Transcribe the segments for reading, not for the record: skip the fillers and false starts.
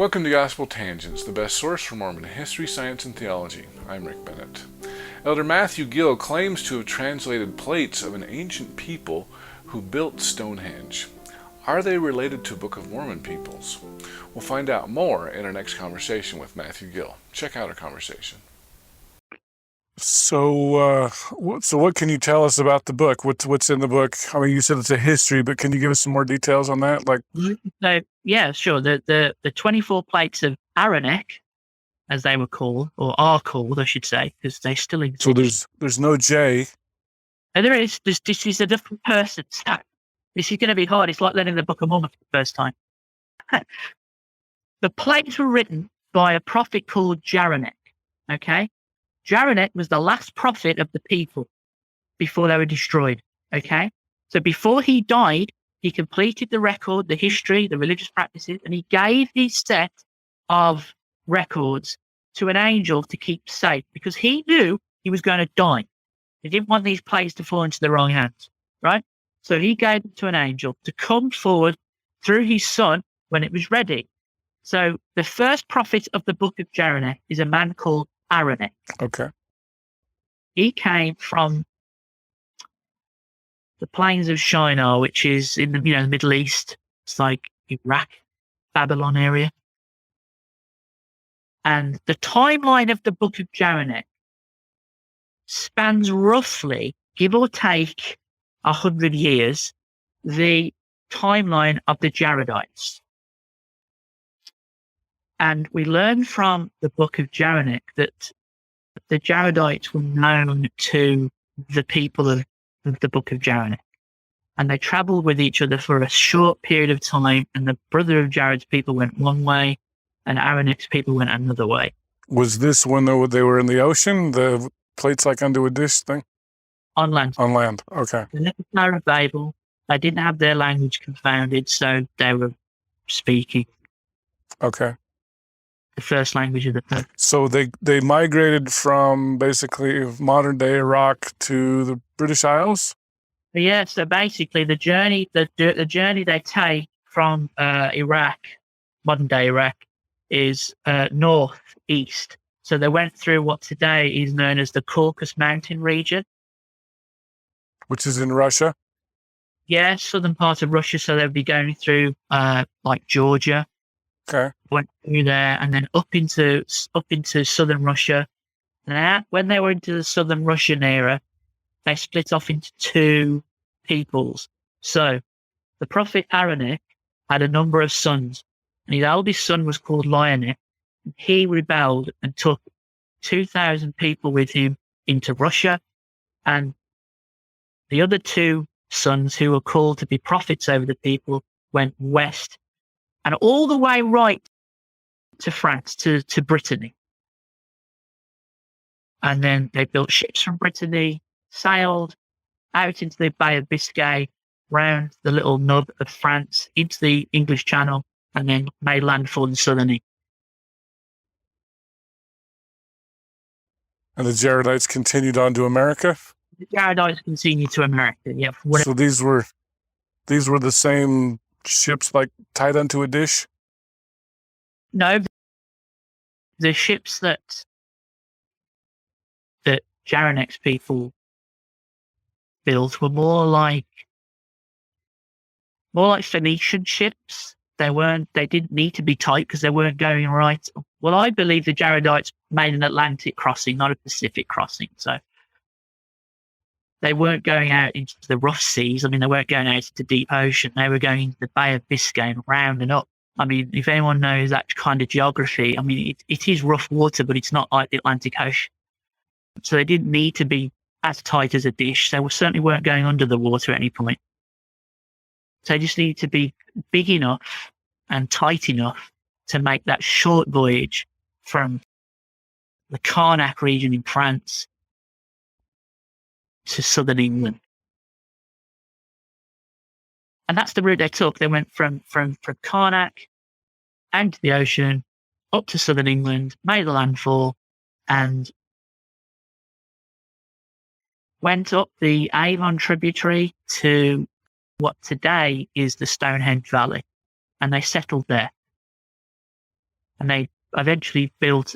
Welcome to Gospel Tangents, the best source for Mormon history, science, and theology. I'm Rick Bennett. Elder Matthew Gill claims to have translated plates of an ancient people who built Stonehenge. Are they related to Book of Mormon peoples? We'll find out more in our next conversation with Matthew Gill. Check out our conversation. So what can you tell us about the book? What's in the book? I mean, you said it's a history, but can you give us some more details on that? So, yeah, sure. The 24 plates of Jareneck, as they were called, or are called, I should say, because they still exist. So there's no J. And there is. This is a different person. So this is going to be hard. It's like learning the Book of Mormon for the first time. The plates were written by a prophet called Jareneck. Okay. Jareneck was the last prophet of the people before they were destroyed. Okay. So before he died, he completed the record, the history, the religious practices, and he gave his set of records to an angel to keep safe because he knew he was going to die. He didn't want these plates to fall into the wrong hands, right? So he gave them to an angel to come forward through his son when it was ready. So the first prophet of the Book of Jareneck is a man called Jareneck. Okay. He came from the plains of Shinar, which is in the Middle East. It's like Iraq, Babylon area. And the timeline of the Book of Jareneck spans roughly, give or take, 100 years, the timeline of the Jaredites. And we learn from the Book of Jareneck that the Jaredites were known to the people of the Book of Jareneck. And they traveled with each other for a short period of time. And the brother of Jared's people went one way and Jareneck's people went another way. Was this when they were in the ocean? The plates like under a dish thing? On land. On land. Okay. They left the Tower of Babel. They didn't have their language confounded, so they were speaking. Okay. The first language of the people. So they migrated from basically modern day Iraq to the British Isles? Yeah, so basically the journey they take from Iraq, modern day Iraq, is northeast. So they went through what today is known as the Caucasus Mountain region. Which is in Russia? Yeah, southern part of Russia. So they'll be going through like Georgia. Okay. Went through there and then up into southern Russia. And when they were into the southern Russian era, they split off into two peoples. So the prophet Jareneck had a number of sons, and his eldest son was called Jareneck. He rebelled and took 2,000 people with him into Russia, and the other two sons, who were called to be prophets over the people, went west and all the way right to France, to Brittany. And then they built ships from Brittany, sailed out into the Bay of Biscay, round the little nub of France, into the English Channel, and then made landfall in southern England. And the Jaredites continued on to America? The Jaredites continued to America, yeah. So these were the same ships like tied onto a dish? No, the ships that Jareneck's people built were more like Phoenician ships. They didn't need to be tight because they weren't going right. Well, I believe the Jaredites made an Atlantic crossing, not a Pacific crossing. So they weren't going out into the rough seas. I mean, they weren't going out into the deep ocean. They were going into the Bay of Biscay and round and up. I mean, if anyone knows that kind of geography, I mean, it is rough water, but it's not like the Atlantic Ocean. So they didn't need to be as tight as a dish. They certainly weren't going under the water at any point. So they just needed to be big enough and tight enough to make that short voyage from the Carnac region in France to southern England. And that's the route they took. They went from Carnac out to the ocean, up to southern England, made a landfall, and went up the Avon tributary to what today is the Stonehenge Valley, and they settled there. and they eventually built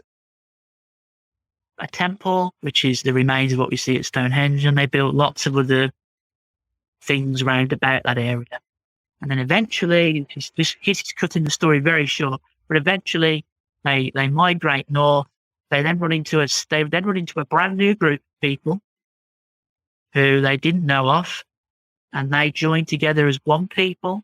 a temple, which is the remains of what we see at Stonehenge, and they built lots of other things round about that area. And then eventually, this is cutting the story very short, but eventually they migrate north. They then run into a brand new group of people who they didn't know of, and they join together as one people.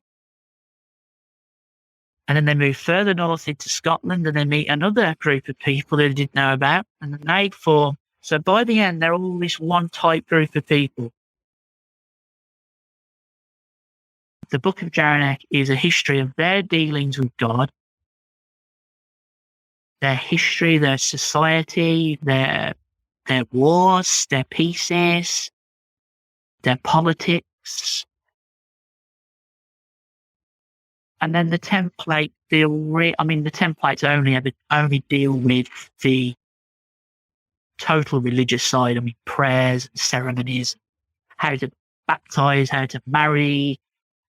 And then they move further north into Scotland, and they meet another group of people they didn't know about, and then they form. So by the end, they're all this one type group of people. The Book of Jareneck is a history of their dealings with God, their history, their society, their wars, their peaces, their politics. And then the template the templates only deal with the total religious side. I mean, prayers and ceremonies, how to baptize, how to marry,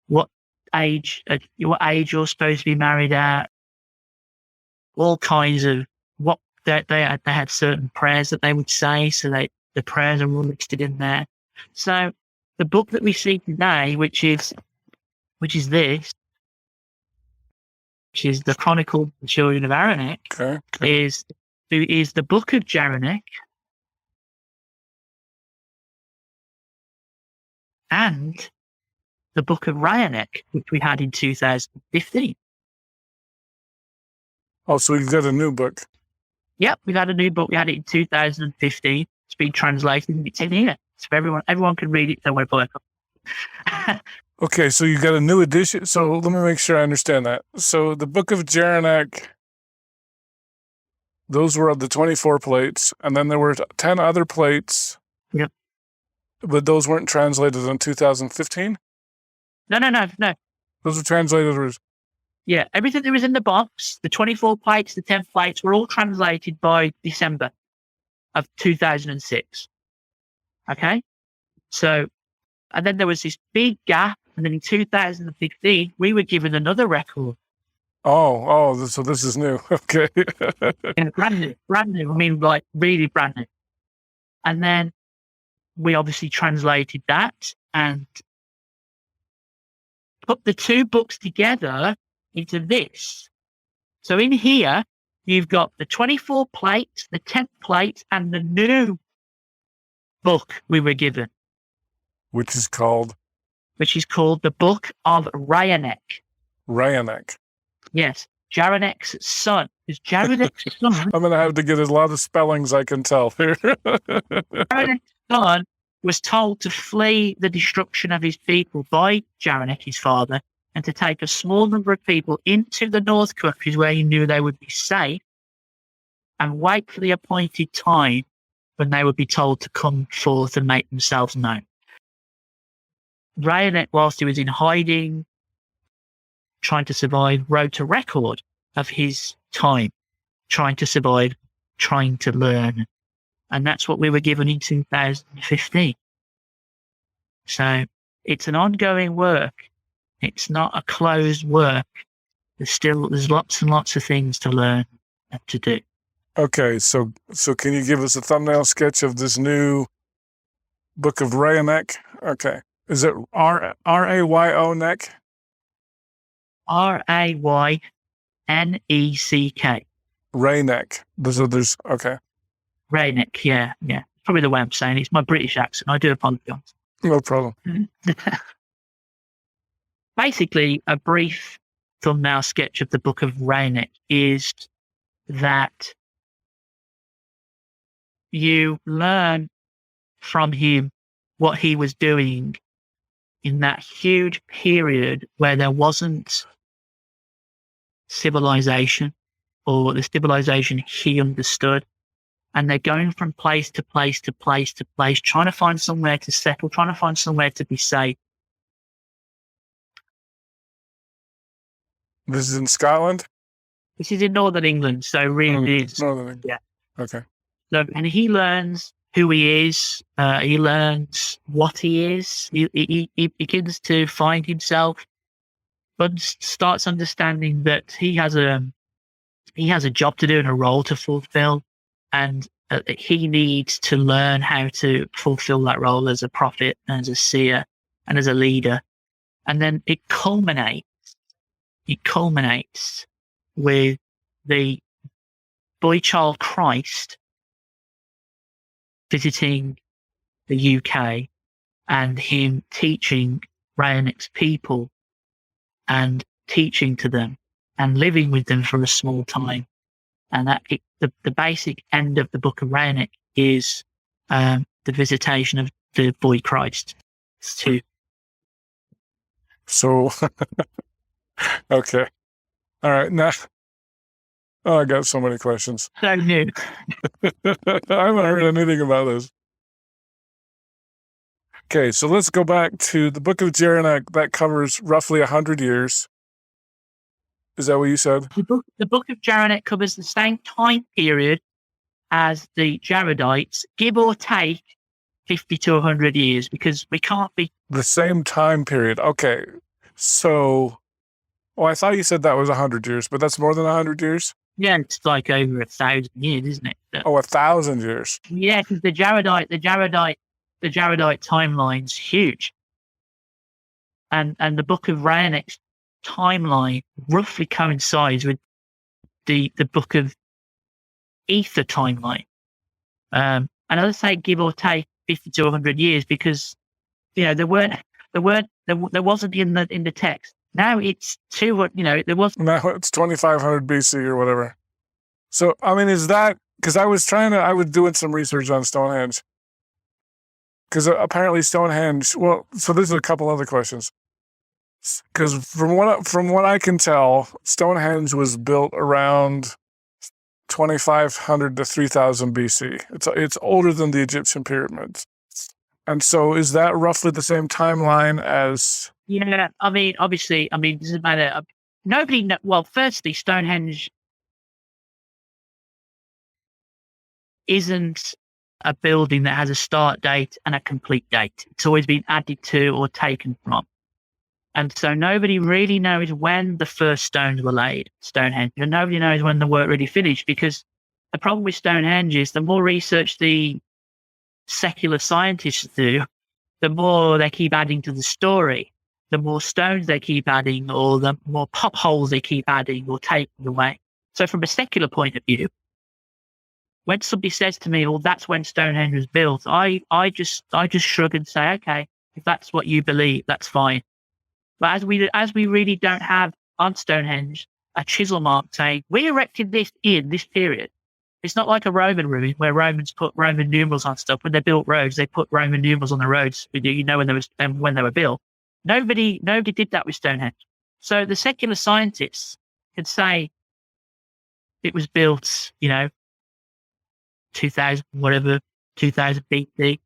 what age you're supposed to be married at, all kinds of what they had certain prayers that they would say, so the prayers are all listed in there. So the book that we see today, which is this, which is the Chronicle of the Children of Jareneck, is the Book of Jareneck and the Book of Jareneck, which we had in 2015. Oh, so you've got a new book. Yep, we've had a new book. We had it in 2015. It's been translated and it's in here. So everyone can read it somewhere. Okay, so you got a new edition. So let me make sure I understand that. So the Book of Jareneck, those were the 24 plates, and then there were 10 other plates. Yep. But those weren't translated in 2015? No. Those were translated. Yeah, everything that was in the box, the 24 plates, the 10 plates, were all translated by December of 2006. Okay? So, and then there was this big gap, and then in 2015, we were given another record. So this is new. Okay. Yeah, brand new. I mean, like, really brand new. And then we obviously translated that and put the two books together into this. So in here, you've got the 24 plates, the 10 plates, and the new book we were given. Which is called the Book of Jareneck. Jareneck. Yes, Jareneck's son. Is Jareneck's son? I'm going to have to get a lot of spellings, I can tell here. Jareneck's son was told to flee the destruction of his people by Jareneck, his father, and to take a small number of people into the North Countries where he knew they would be safe, and wait for the appointed time when they would be told to come forth and make themselves known. Jareneck, whilst he was in hiding, trying to survive, wrote a record of his time, trying to survive, trying to learn. And that's what we were given in 2015. So it's an ongoing work. It's not a closed work. There's lots and lots of things to learn and to do. Okay, so can you give us a thumbnail sketch of this new Book of Jareneck? Okay. Is it R-A-Y-O neck? Rayneck. Jareneck. Okay. Jareneck, yeah. Probably the way I'm saying it. It's my British accent. I do apologise. No problem. Basically, a brief thumbnail sketch of the Book of Jareneck is that you learn from him what he was doing in that huge period where there wasn't civilization, or the civilization he understood. And they're going from place to place to place to place, trying to find somewhere to settle, trying to find somewhere to be safe. This is in Scotland? This is in Northern England, so really it is. Northern England. Yeah. Okay. So, and he learns who he is. He learns what he is. He begins to find himself, but starts understanding that he has a he has a job to do and a role to fulfill, and he needs to learn how to fulfill that role as a prophet, as a seer, and as a leader. And then it culminates with the boy child Christ visiting the UK and him teaching Jareneck's people and teaching to them and living with them for a small time. And the basic end of the Book of Jareneck is the visitation of the boy Christ. So, okay. All right. Now, I got so many questions. So new. I haven't heard anything about this. Okay, so let's go back to the Book of Jareneck. That covers roughly 100 years. Is that what you said? The book of Jareneck covers the same time period as the Jaredites, give or take 50 to 100 years, because we can't be... The same time period. Okay. So, I thought you said that was 100 years, but that's more than 100 years? Yeah, it's like over 1,000 years, isn't it? Oh, 1,000 years. Yeah, because the Jaredite timeline's huge. And the Book of Jareneck's timeline roughly coincides with the Book of Ether timeline. And I say give or take 50 to 100 years because, there wasn't in the text. Now it's 200, there was. Now it's 2500 BC or whatever. So, I mean, is that, because I was doing some research on Stonehenge. Because apparently Stonehenge, so there's a couple other questions. Because from what I can tell, Stonehenge was built around 2500 to 3000 BC. It's older than the Egyptian pyramids. And so is that roughly the same timeline as... Yeah, obviously, it doesn't matter. Firstly, Stonehenge isn't a building that has a start date and a complete date. It's always been added to or taken from. And so nobody really knows when the first stones were laid, Stonehenge, and nobody knows when the work really finished, because the problem with Stonehenge is the more research the secular scientists do, the more they keep adding to the story, the more stones they keep adding, or the more pop holes they keep adding or taking away. So from a secular point of view, when somebody says to me, well, that's when Stonehenge was built, I just shrug and say, okay, if that's what you believe, that's fine. But as we really don't have on Stonehenge a chisel mark saying, we erected this in this period. It's not like a Roman ruin where Romans put Roman numerals on stuff. When they built roads, they put Roman numerals on the roads, when they were built. Nobody did that with Stonehenge. So the secular scientists can say it was built, 2000 BC.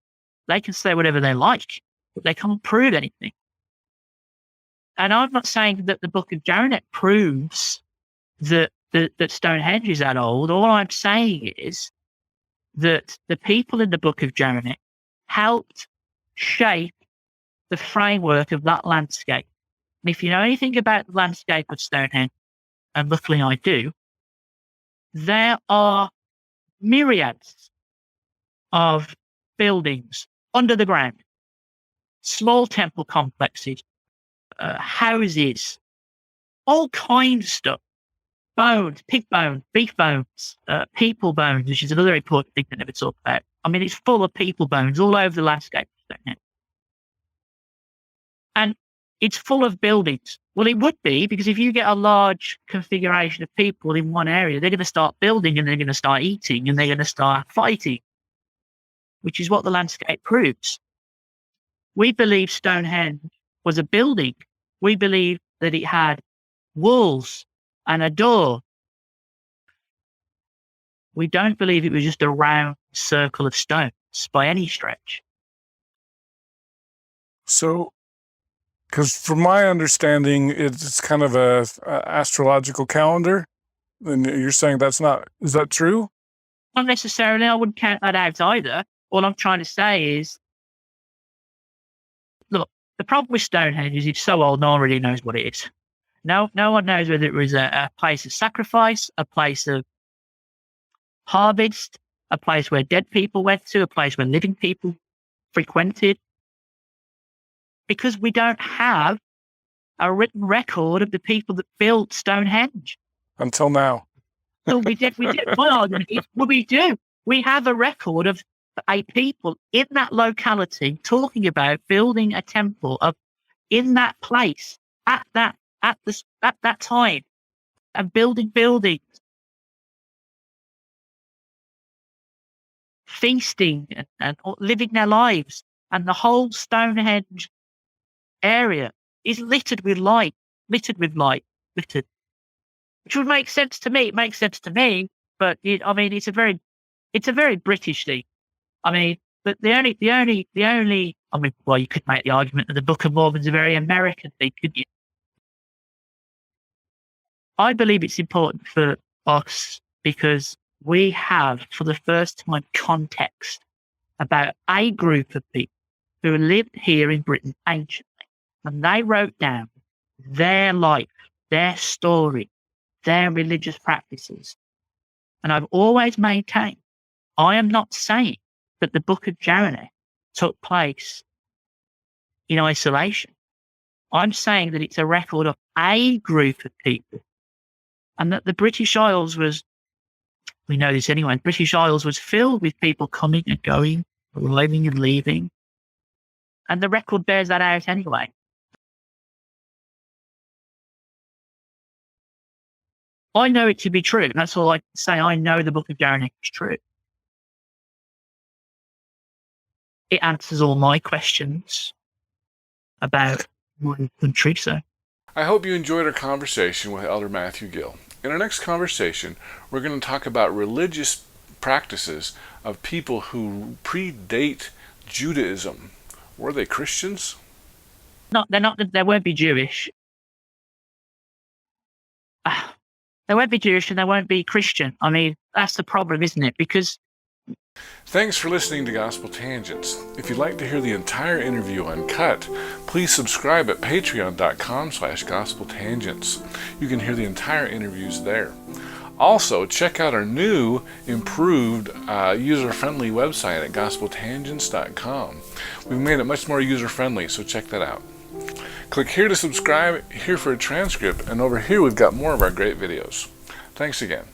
They can say whatever they like, but they can't prove anything. And I'm not saying that the Book of Jareneck proves that Stonehenge is that old. All I'm saying is that the people in the Book of Jareneck helped shape the framework of that landscape. And if you know anything about the landscape of Stonehenge, and luckily I do, there are myriads of buildings under the ground, small temple complexes, houses, all kinds of stuff. Bones, pig bones, beef bones, people bones, which is another important thing they never talk about. It's full of people bones all over the landscape. And it's full of buildings. Well, it would be, because if you get a large configuration of people in one area, they're going to start building and they're going to start eating and they're going to start fighting, which is what the landscape proves. We believe Stonehenge was a building. We believe that it had walls and a door. We don't believe it was just a round circle of stones by any stretch. So, because from my understanding, it's kind of a astrological calendar, and you're saying that's not, is that true? Not necessarily. I wouldn't count that out either. All I'm trying to say is, look, the problem with Stonehenge is it's so old, no one really knows what it is. No one knows whether it was a place of sacrifice, a place of harvest, a place where dead people went to, a place where living people frequented, because we don't have a written record of the people that built Stonehenge. Until now. So we did. My argument is, well, we do. We have a record of a people in that locality talking about building a temple in that place at that time, and building buildings, feasting and living their lives, and the whole Stonehenge area is littered with light, which would make sense to me. It makes sense to me, but it's a very British thing. I mean, but the only, well, you could make the argument that the Book of Mormon is a very American thing, couldn't you? I believe it's important for us because we have, for the first time, context about a group of people who lived here in Britain anciently, and they wrote down their life, their story, their religious practices. And I've always maintained, I am not saying that the Book of Jareneck took place in isolation. I'm saying that it's a record of a group of people, and that the British Isles we know this anyway, British Isles was filled with people coming and going, arriving and leaving. And the record bears that out anyway. I know it to be true. That's all I can say. I know the Book of Jareneck is true. It answers all my questions about my country. So I hope you enjoyed our conversation with Elder Matthew Gill. In our next conversation, we're going to talk about religious practices of people who predate Judaism. Were they Christians? No, they're not. They won't be Jewish. They won't be Jewish and they won't be Christian. I mean, that's the problem, isn't it? Because thanks for listening to Gospel Tangents. If you'd like to hear the entire interview uncut, please subscribe at patreon.com/gospeltangents. You can hear the entire interviews there. Also, check out our new, improved, user-friendly website at gospeltangents.com. We've made it much more user-friendly, so check that out. Click here to subscribe, here for a transcript, and over here we've got more of our great videos. Thanks again.